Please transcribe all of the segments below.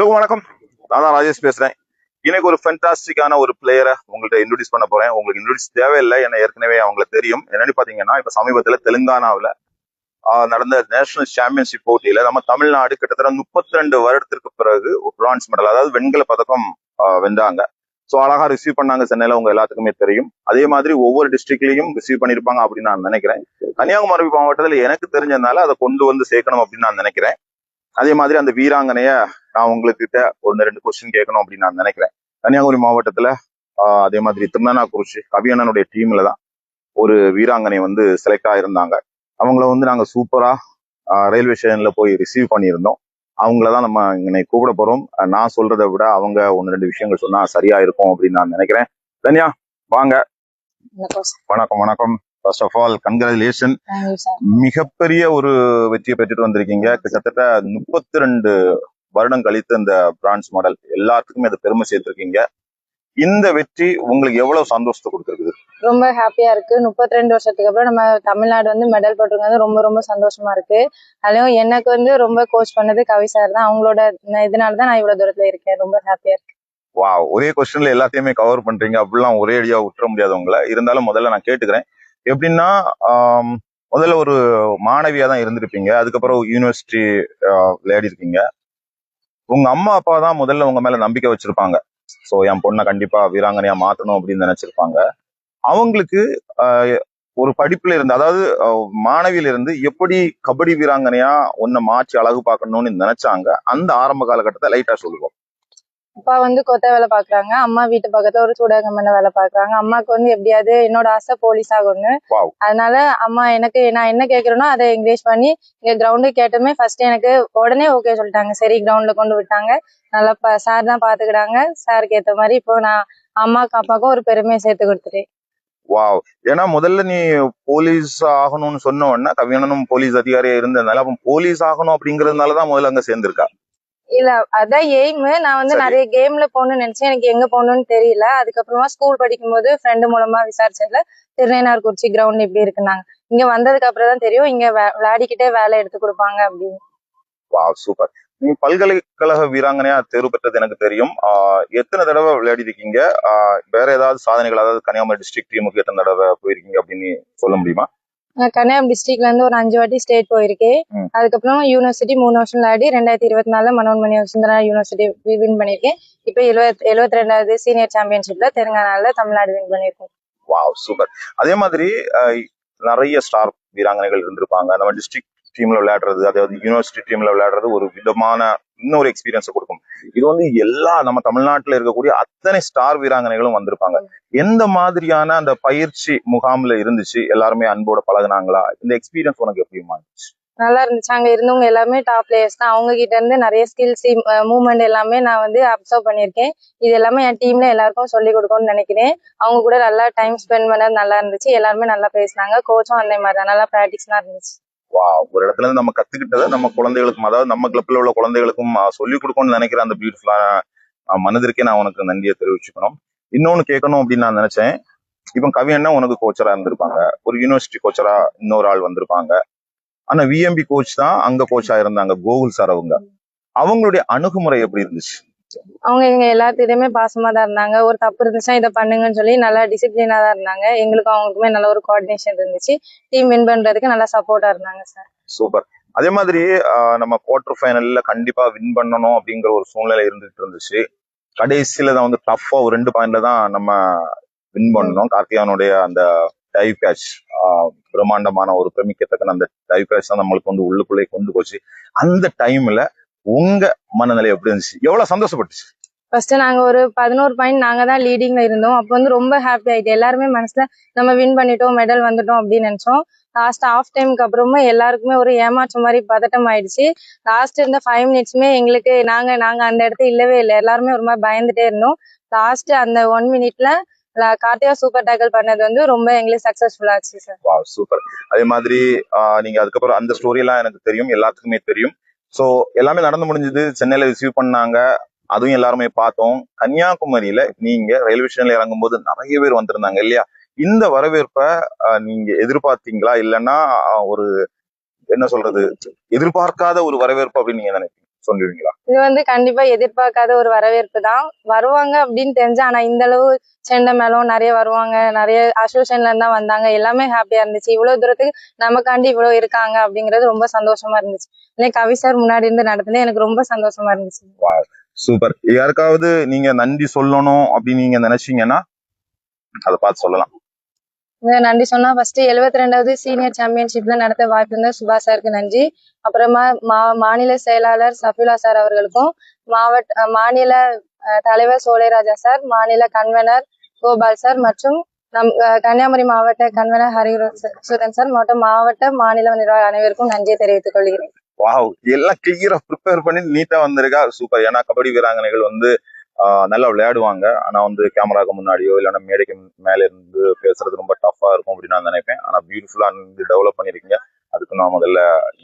எல்லாருக்கும் வணக்கம். நான் தான் ராஜேஷ் பேசுறேன். இன்னைக்கு ஒரு ஃபென்டாஸ்டிக்கான ஒரு பிளேயரை உங்கள்கிட்ட இன்ட்ரோடியூஸ் பண்ண போறேன். உங்களுக்கு இன்ட்ரோடியூஸ் தேவையில்லை, ஏன்னா ஏற்கனவே அவங்களுக்கு தெரியும். என்னன்னு பாத்தீங்கன்னா, இப்ப சமீபத்துல தெலுங்கானாவில் நடந்த நேஷனல் சாம்பியன்ஷிப் போட்டியில நம்ம தமிழ்நாடு கிட்டத்தட்ட 32 வருடத்திற்கு பிறகு பிரான்ஸ் மெடல், அதாவது வெண்கல பதக்கம் வென்றாங்க. ஸோ அழகா ரிசீவ் பண்ணாங்க சென்னையில, உங்க எல்லாத்துக்குமே தெரியும். அதே மாதிரி ஒவ்வொரு டிஸ்ட்ரிக்ட்லயும் ரிசீவ் பண்ணிருப்பாங்க அப்படின்னு நான் நினைக்கிறேன். கன்னியாகுமரி மாவட்டத்தில் எனக்கு தெரிஞ்சதுனால அதை கொண்டு வந்து சேர்க்கணும் அப்படின்னு நான் நினைக்கிறேன். அதே மாதிரி அந்த வீராங்கனைய நான் உங்ககிட்ட 1-2 கொஸ்டின் கேட்கணும் அப்படின்னு நான் நினைக்கிறேன். கன்னியாகுமரி மாவட்டத்துல அதே மாதிரி திருநாக்குறிச்சி கவியண்ணனுடைய டீம்ல தான் ஒரு வீராங்கனை வந்து செலக்ட் ஆயிருந்தாங்க. அவங்கள வந்து நாங்க சூப்பரா ரயில்வே ஸ்டேஷன்ல போய் ரிசீவ் பண்ணியிருந்தோம். அவங்களதான் நம்ம இன்னைக்கு கூப்பிட போறோம். நான் சொல்றதை விட அவங்க 1-2 விஷயங்கள் சொன்னா சரியா இருக்கும் அப்படின்னு நான் நினைக்கிறேன். தன்யா வாங்க. வணக்கம் வணக்கம். First of all congratulation. மிகப்பெரிய ஒரு வெற்றியை பெற்றுட்டு வந்திருக்கீங்க. கிட்டத்தட்ட 32 வருடம் கழித்து இந்த பிரான்ஸ் மாடல் எல்லாத்துக்குமே அது பெருமை சேர்த்திருக்கீங்க. இந்த வெற்றி உங்களுக்கு எவ்வளவு சந்தோஷத்தை கொடுத்துருக்குது? ரொம்ப ஹாப்பியா இருக்கு. 32 வருஷத்துக்கு அப்புறம் நம்ம தமிழ்நாடு வந்து மெடல் போட்டிருக்கிறது ரொம்ப ரொம்ப சந்தோஷமா இருக்கு. அதுலயும் எனக்கு வந்து ரொம்ப கோச் பண்ணது கவி சார் தான். அவங்களோட இதனாலதான் நான் இவ்வளவு தூரத்துல இருக்கேன். ரொம்ப ஹாப்பியா இருக்கு. வா, ஒரே கொஸ்டின்ல எல்லாத்தையுமே கவர் பண்றீங்க. அப்படிலாம் ஒரே அடியா விட்டுற முடியாதவங்கள. இருந்தாலும் முதல்ல நான் கேட்டுக்கிறேன், எப்படின்னா முதல்ல ஒரு மாணவியா தான் இருந்திருப்பீங்க, அதுக்கப்புறம் யூனிவர்சிட்டி விளையாடி இருக்கீங்க. உங்க அம்மா அப்பா தான் முதல்ல உங்க மேல நம்பிக்கை வச்சிருப்பாங்க. சோ என் பொண்ணை கண்டிப்பா வீராங்கனையா மாத்தணும் அப்படின்னு நினைச்சிருப்பாங்க. அவங்களுக்கு ஒரு படிப்புல இருந்து, அதாவது மாணவியில இருந்து எப்படி கபடி வீராங்கனையா ஒன்ன மாற்றி அழகு பார்க்கணும்னு நினைச்சாங்க, அந்த ஆரம்ப காலகட்டத்தை லைட்டா சொல்லுவோம். அப்பா வந்து கொத்த வேலை பாக்குறாங்க, அம்மா வீட்டு பக்கத்துல ஒரு சூடகம்மன வேலை பாக்குறாங்க. அம்மாவுக்கு வந்து எப்படியாவது என்னோட ஆசை போலீஸ் ஆகணும்னு. அதனால அம்மா எனக்கு நான் என்ன கேட்கறேனோ அதை என்கரேஜ் பண்ணி இங்க கிரவுண்டு கேட்டுமே ஃபர்ஸ்ட் எனக்கு உடனே ஓகே சொல்லிட்டாங்க. சரி, கிரவுண்ட்ல கொண்டு விட்டாங்க. நல்லா சார் தான் பாத்துக்கிட்டாங்க. சாருக்கு ஏத்த மாதிரி இப்போ நான் அம்மாவுக்கு அப்பாவுக்கும் ஒரு பெருமையை சேர்த்து கொடுத்துட்டேன். வாவ். ஏன்னா முதல்ல நீ போலீஸ் ஆகணும்னு சொன்ன உடனே கவியண்ணனும் போலீஸ் அதிகாரியா இருந்ததுனால அப்ப போலீஸ் ஆகணும் அப்படிங்கறதுனாலதான் முதல்ல அங்க சேர்ந்திருக்கா? இல்ல, அதான் எய்ம். நான் வந்து நிறைய கேம்ல போகணும்னு நினைச்சேன். எனக்கு எங்க போகணும்னு தெரியல. அதுக்கப்புறமா ஸ்கூல் படிக்கும் போது ஃப்ரெண்டு மூலமா விசாரிச்சதுல திருநெய்னார்குறிச்சி கிரவுண்ட் இப்படி இருக்குனாங்க. இங்க வந்ததுக்கு அப்புறம் தான் தெரியும் இங்க விளையாடிக்கிட்டே வேலை எடுத்து கொடுப்பாங்க அப்படின்னு. சூப்பர். நீங்க பல்கலைக்கழக வீராங்கனையா தேர்வு பெற்றது எனக்கு தெரியும். எத்தனை தடவை விளையாடி இருக்கீங்க? வேற ஏதாவது சாதனைகள், அதாவது கன்னியாகுமரி டிஸ்ட்ரிக்ட் டீமுக்கு எத்தனை தடவை போயிருக்கீங்க அப்படின்னு சொல்ல முடியுமா? கன்னியாகுமரி டிஸ்ட்ரிக்ட்ல இருந்து ஒரு 5 வாட்டி ஸ்டேட் போயிருக்கேன். அதுக்கப்புறம் யூனிவர்சிட்டி 3 வருஷம் விளையாடி 2024 மனோன்மணி சுந்தரா யூனிவர்சிட்டி வின் பண்ணிருக்கேன். இப்ப 72வது சீனியர் சாம்பியன்ஷிப்ல தெலுங்கானால தமிழ்நாடு வின் பண்ணிருக்கோம். Wow, super. அதே மாதிரி நிறைய ஸ்டார் வீராங்கனைகள் இருந்திருப்பாங்க. நம்ம டிஸ்ட்ரிக்ட் டீம்ல விளையாடுறது, அதாவது யூனிவர்சிட்டி டீம்ல விளையாடுறது ஒரு விதமான இன்னொரு எக்ஸ்பீரியன்ஸை கொடுக்கும். இது வந்து எல்லா நம்ம தமிழ்நாட்டுல இருக்கக்கூடிய அத்தனை ஸ்டார் வீராங்கனைகளும் வந்திருப்பாங்க. எந்த மாதிரியான அந்த பயிற்சி முகாம்ல இருந்துச்சு? எல்லாருமே அன்போட பழகுனாங்களா? இந்த எக்ஸ்பீரியன்ஸ் உனக்கு எப்படிமா இருந்துச்சு? நல்லா இருந்துச்சு. அங்க இருந்தவங்க எல்லாமே டாப் பிளேயர்ஸ் தான். அவங்க கிட்ட இருந்து நிறைய ஸ்கில்ஸ், மூவ்மெண்ட் எல்லாமே நான் வந்து அப்சர்வ் பண்ணிருக்கேன். இது எல்லாமே என் டீம்ல எல்லாருக்கும் சொல்லி கொடுக்கணும்னு நினைக்கிறேன். அவங்க கூட நல்லா டைம் ஸ்பெண்ட் பண்ணது நல்லா இருந்துச்சு. எல்லாருமே நல்லா பேசினாங்க. கோச்சும் அந்த மாதிரி தான், நல்லா பிராக்டிஸ்லாம் இருந்துச்சு. ஒரு இடத்துல இருந்து நம்ம கத்துக்கிட்டதை நம்ம குழந்தைகளுக்கும், அதாவது நம்ம கிளப்ல உள்ள குழந்தைகளுக்கும் சொல்லிக் கொடுக்கணும்னு நினைக்கிற அந்த பியூட்டிஃபுல்லான மனதிற்கே நான் உனக்கு நன்றியை தெரிவிச்சுக்கணும். இன்னொன்னு கேட்கணும் அப்படின்னு நான் நினைச்சேன். இப்ப கவி அண்ணா உனக்கு கோச்சரா இருந்திருப்பாங்க, ஒரு யூனிவர்சிட்டி கோச்சரா இன்னொரு ஆள் வந்திருப்பாங்க. ஆனா விஎம்பி கோச் தான் அங்க கோச்சா இருந்தாங்க, கோகுல் சார். அவங்களுடைய அணுகுமுறை எப்படி இருந்துச்சு? அவங்க எங்க எல்லாத்துக்கிட்டயுமே பாசமா தான் இருந்தாங்க. ஒரு தப்பு இருந்துச்சுன்னா இதை பண்ணுங்கன்னு சொல்லி நல்லா டிசிப்ளினா தான் இருந்தாங்க. எங்களுக்கும் அவங்களுக்குமே நல்ல ஒரு கோஆர்டினேஷன் இருந்துச்சு. டீம் வின் பண்றதுக்கு நல்லா சப்போர்ட்டா இருந்தாங்க சார். சூப்பர். அதே மாதிரி நம்ம குவார்டர் ஃபைனல்ல கண்டிப்பா வின் பண்ணணும் அப்படிங்கிற ஒரு சூழ்நிலை இருந்துட்டு இருந்துச்சு. கடைசியில தான் வந்து டஃபா ஒரு 2 பாயிண்ட்ல தான் நம்ம வின் பண்ணணும். கார்த்தியானுடைய அந்த டைவ் கேட்ச், பிரம்மாண்டமான ஒரு பிரமிக்கத்தக்க அந்த டைவ் கேட்ச் தான் நம்மளுக்கு வந்து உள்ளுக்குள்ளே கொண்டு போச்சு. அந்த டைம்ல உங்க மனநிலை எப்படி இருந்துச்சு? எவ்வளவு சந்தோஷப்பட்டுச்சு? ஃபர்ஸ்ட் நாங்க ஒரு 11 பாயிண்ட் நாங்க தான் லீடிங்ல இருந்தோம். அப்போ வந்து ரொம்ப ஹாப்பி ஆயிட்டு எல்லாருமே மனசுல நம்ம வின் பண்ணிட்டோம், மெடல் வந்துட்டோம் அப்படின்னு நினைச்சோம். லாஸ்ட் ஹாஃப் டைமுக்கு அப்புறமா எல்லாருக்குமே ஒரு ஏமாற்றம் மாதிரி பதட்டம் ஆயிடுச்சு. லாஸ்ட் இருந்த 5 மினிட்ஸ்மே எங்களுக்கு நாங்க அந்த இடத்துல இல்லவே இல்லை. எல்லாருமே ஒரு மாதிரி பயந்துட்டே இருந்தோம். லாஸ்ட் அந்த 1 மினிட்ல கார்த்தியா சூப்பர் டேக்கிள் பண்ணது வந்து ரொம்ப எங்களுக்கு சக்சஸ்ஃபுல்லா ஆச்சு சார். சூப்பர். அதே மாதிரி நீங்க அதுக்கப்புறம் அந்த ஸ்டோரி எல்லாம் எனக்கு தெரியும், எல்லாத்துக்குமே தெரியும். சோ எல்லாமே நடந்து முடிஞ்சது. சென்னையில ரிசீவ் பண்ணாங்க, அதுவும் எல்லாருமே பார்த்தோம். கன்னியாகுமரியில நீங்க ரயில்வே ஸ்டேஷன்ல இறங்கும் போது நிறைய பேர் வந்திருந்தாங்க இல்லையா? இந்த வரவேற்ப நீங்க எதிர்பார்த்தீங்களா, இல்லைன்னா ஒரு என்ன சொல்றது, எதிர்பார்க்காத ஒரு வரவேற்பு அப்படின்னு நீங்க நினைப்பீங்க சொல்லுவீங்களா? இது வந்து கண்டிப்பா எதிர்பார்க்காத ஒரு வரவேற்பு தான். வருவாங்க அப்படின்னு தெரிஞ்சு, ஆனா இந்த அளவு செண்ட மேளம் நிறைய வருவாங்க, நிறைய அசோசியேஷன்ல இருந்தா வந்தாங்க, எல்லாமே ஹாப்பியா இருந்துச்சு. இவ்வளவு தூரத்துக்கு நமக்காண்டி இவ்வளவு இருக்காங்க அப்படிங்கிறது ரொம்ப சந்தோஷமா இருந்துச்சு. இன்னைக்கு கவி சார் முன்னாடி இருந்து நடத்துனது எனக்கு ரொம்ப சந்தோஷமா இருந்துச்சு. சூப்பர். யாருக்காவது நீங்க நன்றி சொல்லணும் அப்படின்னு நீங்க நினைச்சீங்கன்னா அதை பார்த்து சொல்லலாம். நன்றி சொன்னா ஃபர்ஸ்ட் 72வது சீனியர் சாம்பியன்ஷிப்ல நடத்த வாய்ப்பு இருந்த சுபாஷ் சாருக்கு நன்றி. அப்புறமா மாநில செயலாளர் சஃபீலா சார் அவர்களுக்கும், மாநில தலைவர் சோலைராஜா சார், மாநில கன்வெனர் கோபால் சார் மற்றும் நம் கன்னியாகுமரி மாவட்ட கன்வெனர் ஹரிசுதன் சார் மற்றும் மாவட்ட மாநில நிர்வாக அனைவருக்கும் நன்றியை தெரிவித்துக் கொள்கிறேன். வாவ், எல்லாம் கிளியரா ப்ரிப்பேர் பண்ணி நீட்டா வந்திருக்கா. சூப்பர். ஏன்னா கபடி வீராங்கனைகள் வந்து நல்லா விளையாடுவாங்க, ஆனா வந்து கேமராக்கு முன்னாடியோ இல்லைன்னா மேடைக்கு மேல இருந்து பேசுறது ரொம்ப டஃபா இருக்கும் அப்படின்னு நான் நினைப்பேன். ஆனா பியூட்டிஃபுல்லா டெவலப் பண்ணிருக்கீங்க. அதுக்கு நான் முதல்ல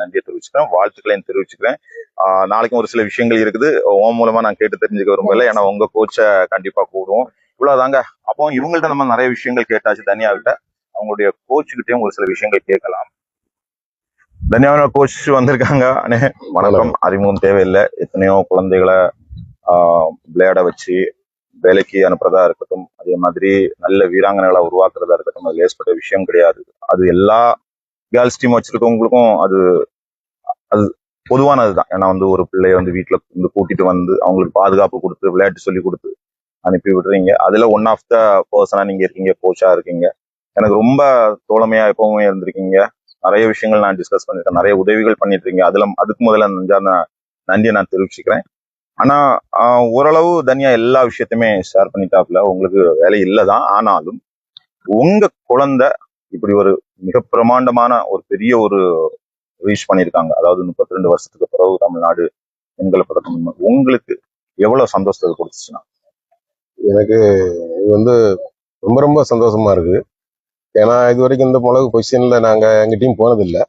நன்றியை தெரிவிச்சுக்கிறேன், வாழ்த்துக்களையும் தெரிவிச்சுக்கிறேன். நாளைக்கும் ஒரு சில விஷயங்கள் இருக்குது, உன் மூலமா நான் கேட்டு தெரிஞ்சுக்க விரும்பல. ஏன்னா உங்க கோச்சை கண்டிப்பா கூடுவோம். இவ்வளவுதாங்க. அப்போ இவங்கள்ட்ட நம்ம நிறைய விஷயங்கள் கேட்டாச்சு. தனியாகிட்ட அவங்களுடைய கோச்சுக்கிட்டையும் ஒரு சில விஷயங்கள் கேட்கலாம். தனியான கோச் வந்திருக்காங்க. வணக்கம். அறிமுகம் தேவையில்லை. எத்தனையோ குழந்தைகளை விளையாட வச்சு வேலைக்கு அனுப்புறதா இருக்கட்டும், அதே மாதிரி நல்ல வீராங்கனைகளை உருவாக்குறதா இருக்கட்டும், அது லேஸ்பட்ட விஷயம் கிடையாது. அது எல்லா கேர்ள்ஸ் டீம் வச்சிருக்கவங்களுக்கும் அது அது பொதுவானதுதான். ஏன்னா வந்து ஒரு பிள்ளைய வந்து வீட்டுல வந்து கூட்டிட்டு வந்து அவங்களுக்கு பாதுகாப்பு கொடுத்து விளையாட்டு சொல்லி கொடுத்து அனுப்பி விடுறீங்க. அதுல ஒன் ஆஃப் த பர்சனா நீங்க இருக்கீங்க, கோச்சா இருக்கீங்க. எனக்கு ரொம்ப தோழமையா எப்பவுமே இருந்திருக்கீங்க. நிறைய விஷயங்கள் நான் டிஸ்கஸ் பண்ணிருக்கேன், நிறைய உதவிகள் பண்ணிட்டு இருக்கீங்க. அதுக்கு முதல்ல நன்றியை நான் தெரிவிச்சுக்கிறேன். ஆனா ஓரளவு தனியா எல்லா விஷயத்தையுமே ஷேர் பண்ணிட்டாப்ல. உங்களுக்கு வேலை இல்லதான், ஆனாலும் உங்க குழந்தை இப்படி ஒரு மிக பிரமாண்டமான ஒரு பெரிய ஒரு ரீச் பண்ணியிருக்காங்க. அதாவது 32 வருஷத்துக்கு பிறகு தமிழ்நாடு பெண்களை பதக்கம் உங்களுக்கு எவ்வளவு சந்தோஷத்தை கொடுத்துச்சுன்னா? எனக்கு இது வந்து ரொம்ப ரொம்ப சந்தோஷமா இருக்கு. ஏன்னா இது வரைக்கும் இந்த மிளகு பொசிஷன்ல நாங்க எங்க டீம் போனதில்லை.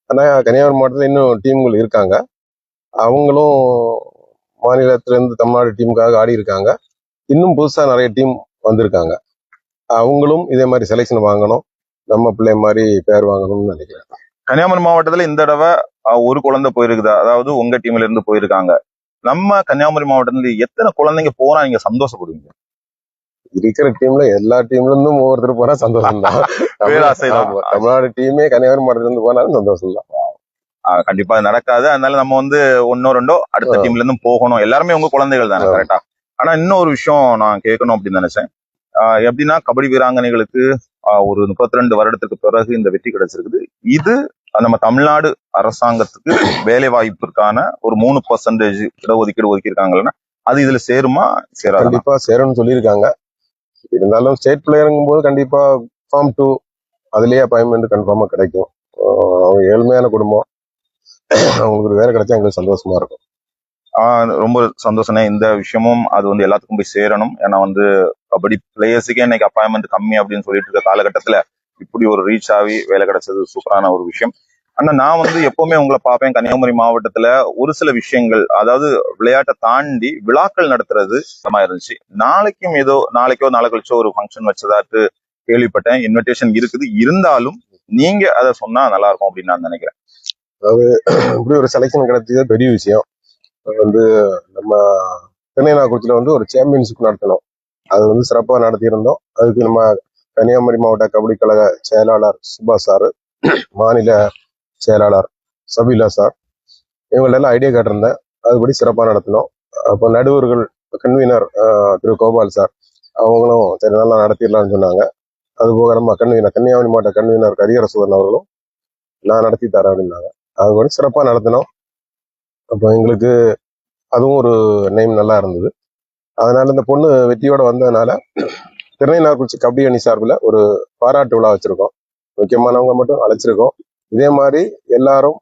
ஆனா கன்னியாகுமரி மாவட்டத்தில் இன்னும் டீம்கள் இருக்காங்க. அவங்களும் மாநிலத்திலிருந்து தமிழ்நாடு டீமுக்காக ஆடி இருக்காங்க. இன்னும் புதுசா நிறைய டீம் வந்திருக்காங்க. அவங்களும் இதே மாதிரி செலெக்ஷன் வாங்கணும், நம்ம பிள்ளை மாதிரி பேர் வாங்கணும்னு நினைக்கிறேன். கன்னியாகுமரி மாவட்டத்துல இந்த தடவை ஒரு குழந்தை போயிருக்குதா? அதாவது உங்க டீம்ல இருந்து போயிருக்காங்க. நம்ம கன்னியாகுமரி மாவட்டத்துல எத்தனை குழந்தைங்க போனா நீங்க சந்தோஷப்படுவீங்க? இருக்கிற டீம்ல எல்லா டீம்ல இருந்தும் ஒவ்வொருத்தர் போனா சந்தோஷம் தான். தமிழ்நாடு டீமே கன்னியாகுமரி மாவட்டத்துல இருந்து போனாலும் சந்தோஷம் தான். கண்டிப்பா அது நடக்காது. அதனால நம்ம வந்து ஒன்னோ ரெண்டோ அடுத்த டீம்ல இருந்து போகணும். எல்லாருமே உங்க குழந்தைகள் தானே, கரெக்டா? ஆனா இன்னொரு விஷயம் நான் கேட்கணும் அப்படின்னு நினைச்சேன். எப்படின்னா கபடி வீராங்கனைகளுக்கு ஒரு 32 வருடத்துக்கு பிறகு இந்த வெற்றி கிடைச்சிருக்குது. இது நம்ம தமிழ்நாடு அரசாங்கத்துக்கு வேலை வாய்ப்பிற்கான ஒரு 3% இடஒதுக்கீடு ஒதுக்கியிருக்காங்கன்னா அது இதுல சேருமா சேராது? கண்டிப்பா சேரும்னு சொல்லியிருக்காங்க. இருந்தாலும் ஸ்டேட் பிளேயருங்கும் போது கண்டிப்பா ஃபார்ம் 2 அதுலயே அப்பாயின்மெண்ட் கன்ஃபார்மா கிடைக்கும். அவங்க ஏழ்மையான குடும்பம், அவங்களுக்கு வேலை கிடைச்சா எங்களுக்கு சந்தோஷமா இருக்கும். ரொம்ப சந்தோஷம். இந்த விஷயமும் அது வந்து எல்லாத்துக்கும் போய் சேரணும். ஏன்னா வந்து கபடி பிளேயர்ஸுக்கே இன்னைக்கு அப்பாயின்மெண்ட் கம்மி அப்படின்னு சொல்லிட்டு இருக்க காலகட்டத்துல இப்படி ஒரு ரீச் ஆகி வேலை கிடைச்சது சூப்பரான ஒரு விஷயம். ஆனா நான் வந்து எப்பவுமே உங்களை பார்ப்பேன் கன்னியாகுமரி மாவட்டத்துல ஒரு சில விஷயங்கள், அதாவது விளையாட்டை தாண்டி விழாக்கள் நடத்துறது இருந்துச்சு. நாளைக்கோ நாளை கழிச்சோ ஒரு ஃபங்க்ஷன் வச்சதாட்டு கேள்விப்பட்டேன். இன்விடேஷன் இருக்குது, இருந்தாலும் நீங்க அதை சொன்னா நல்லா இருக்கும் அப்படின்னு நான் நினைக்கிறேன். அதாவது இப்படி ஒரு செலெக்ஷன் கிடைச்சது பெரிய விஷயம். வந்து நம்ம திருநெல்வேலியில வந்து ஒரு சாம்பியன்ஷிப் நடத்தணும், அது வந்து சிறப்பாக நடத்தியிருந்தோம். அதுக்கு நம்ம கன்னியாகுமரி மாவட்ட கபடி கழக செயலாளர் சுபாஷ் சார், மாநில செயலாளர் சபீலா சார், இவங்களெல்லாம் ஐடியா கேட்டிருந்தேன். அதுபடி சிறப்பாக நடத்தினோம். அப்போ நடுவர்கள் கன்வீனர் திரு கோபால் சார், அவங்களும் சரி நல்லா நடத்திடலாம்னு சொன்னாங்க. அதுபோக நம்ம கன்னியாகுமரி மாவட்ட கன்வீனர் ஹரிசுதன் அவர்களும் நான் நடத்தி தரேன் அப்படின்னாங்க. அதுபடி சிறப்பாக நடத்தினோம். அப்போ எங்களுக்கு அதுவும் ஒரு நேம் நல்லா இருந்தது. அதனால இந்த பொண்ணு வெற்றியோட வந்ததுனால திருநெல்வேலி கபடி அணி சார்பில் ஒரு பாராட்டு விழா வச்சிருக்கோம். முக்கியமானவங்க மட்டும் அழைச்சிருக்கோம். இதே மாதிரி எல்லாரும்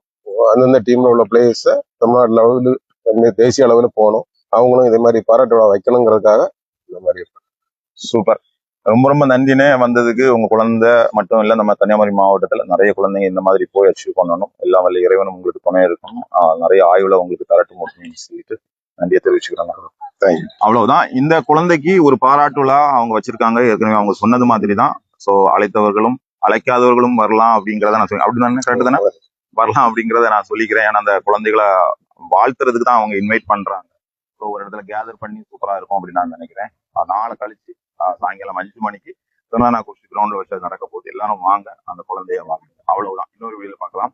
அந்தந்த டீம்ல உள்ள பிளேயர்ஸை தமிழ்நாடு லெவலில் தேசிய அளவில் போகணும், அவங்களும் இதே மாதிரி பாராட்டு விழா வைக்கணுங்கிறதுக்காக இந்த மாதிரி இருக்கும். சூப்பர். ரொம்ப ரொம்ப நன்றினே வந்ததுக்கு. உங்க குழந்தை மட்டும் இல்ல, நம்ம கன்னியாகுமரி மாவட்டத்துல நிறைய குழந்தைங்க இந்த மாதிரி போய் அச்சீவ் பண்ணணும். எல்லாம் வல்ல இறைவனும் உங்களுக்கு துணை இருக்கணும். நிறைய ஆய்வுல உங்களுக்கு தரட்டும் அப்படின்னு சொல்லிட்டு நன்றியை தெரிவிச்சுக்கிறாங்க. அவ்வளவுதான். இந்த குழந்தைக்கு ஒரு பாராட்டு விழா அவங்க வச்சிருக்காங்க. ஏற்கனவே அவங்க சொன்னது மாதிரி தான். ஸோ அழைத்தவர்களும் அழைக்காதவர்களும் வரலாம் அப்படிங்கிறத நான் சொல்லி, அப்படி தானே, கரெக்ட் தானே, வரலாம் அப்படிங்கிறத நான் சொல்லிக்கிறேன். ஏன்னா அந்த குழந்தைகளை வாழ்த்துறதுக்கு தான் அவங்க இன்வைட் பண்றாங்க. ஸோ ஒரு இடத்துல கேதர் பண்ணி சூப்பரா இருக்கும் அப்படின்னு நான் நினைக்கிறேன். நாளை கழிச்சு சாயங்காலம் 5 மணிக்கு திருநானா குறிச்சி கிரவுண்ட்ல வச்சு அது நடக்க போகுது. எல்லாரும் வாங்க, அந்த குழந்தைய வாங்க. அவ்வளவுதான். இன்னொரு வீடியோல பார்க்கலாம்.